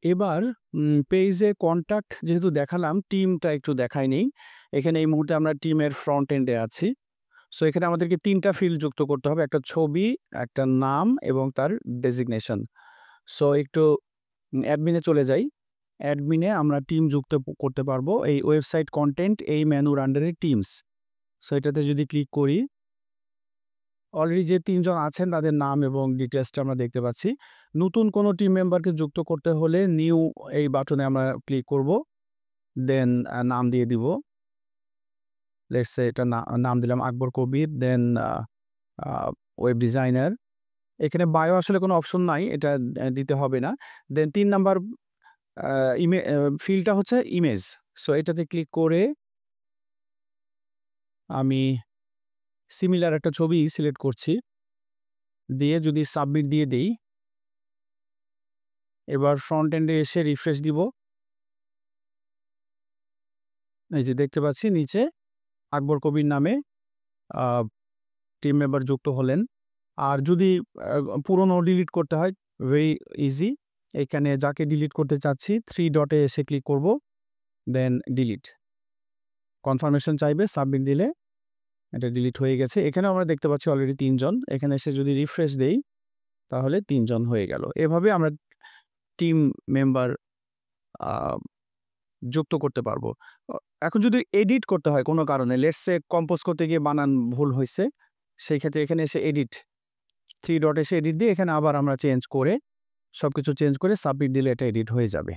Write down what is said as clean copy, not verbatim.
এবার পেজে কন্টাক্ট যেহেতু দেখালাম, টিমটা একটু দেখাই নেই। এখানে এই মুহূর্তে আমরা টিমের ফ্রন্ট এন্ডে আছি। সো এখানে আমাদেরকে ৩ টা ফিল্ড যুক্ত করতে হবে। একটা ছবি, একটা নাম এবং তার ডেজিগনেশন। সো একটু অ্যাডমিনে চলে যাই। অ্যাডমিনে আমরা টিম যুক্ত করতে পারবো। এই ওয়েবসাইট কনটেন্ট এই মেনুর আন্ডারে টিমস। সো এটাতে যদি ক্লিক করি, অলরেডি যে ৩ জন আছেন তাদের নাম এবং ডিটেইলসটা আমরা দেখতে পাচ্ছি। নতুন কোনো টিম মেম্বারকে যুক্ত করতে হলে নিউ এই বাটনে আমরা ক্লিক করব। দেন নাম দিয়ে দিব। লেটস সে এটা নাম দিলাম আকবর কবির। দেন আ ওয়েব ডিজাইনার। এখানে বায়ো আসলে কোনো অপশন নাই। এটা দিতে হবে না। দেন ৩ নাম্বার আ ফিল্ডটা হচ্ছে ইমেজ। সো এটাতে ক্লিক করে আমি সিমিলার একটা ছবি সিলেক্ট করছি। দিয়ে যদি সাবমিট দিয়ে দেই, এবার ফ্রন্ট এন্ডে এসে রিফ্রেশ দিব। এই যে দেখতে পাচ্ছি নিচে আকবর কবির নামে আ টিম মেম্বার যুক্ত হলেন। আর যদি পুরনো ডিলিট করতে হয়, ভেরি ইজি। এখানে যাকে ডিলিট করতে চাচ্ছি 3 ডটে এসে ক্লিক করব। দেন ডিলিট। কনফার্মেশন চাইবে, সাবমিট দিলে এটা ডিলিট হয়ে গেছে। এখানেও আমরা দেখতে পাচ্ছি অলরেডি ৩ জন। এখানে এসে যদি রিফ্রেশ দেই তাহলে ৩ জন হয়ে গেল। এভাবে আমরা টিম মেম্বার আ যুক্ত করতে পারবো। অ এখন যদি এডিট করতে হয় কোনো কারণে, লেটস সে কম্পোজ করতে গিয়ে বানান ভুল হইছে, সেই ক্ষেত্রে এখানে এসে এডিট, 3 ডট এসে এডিট দিয়ে এখানে আবার আমরা চেঞ্জ করে সবকিছু চেঞ্জ করে সাবমিট দিলে এটা এডিট হয়ে যাবে।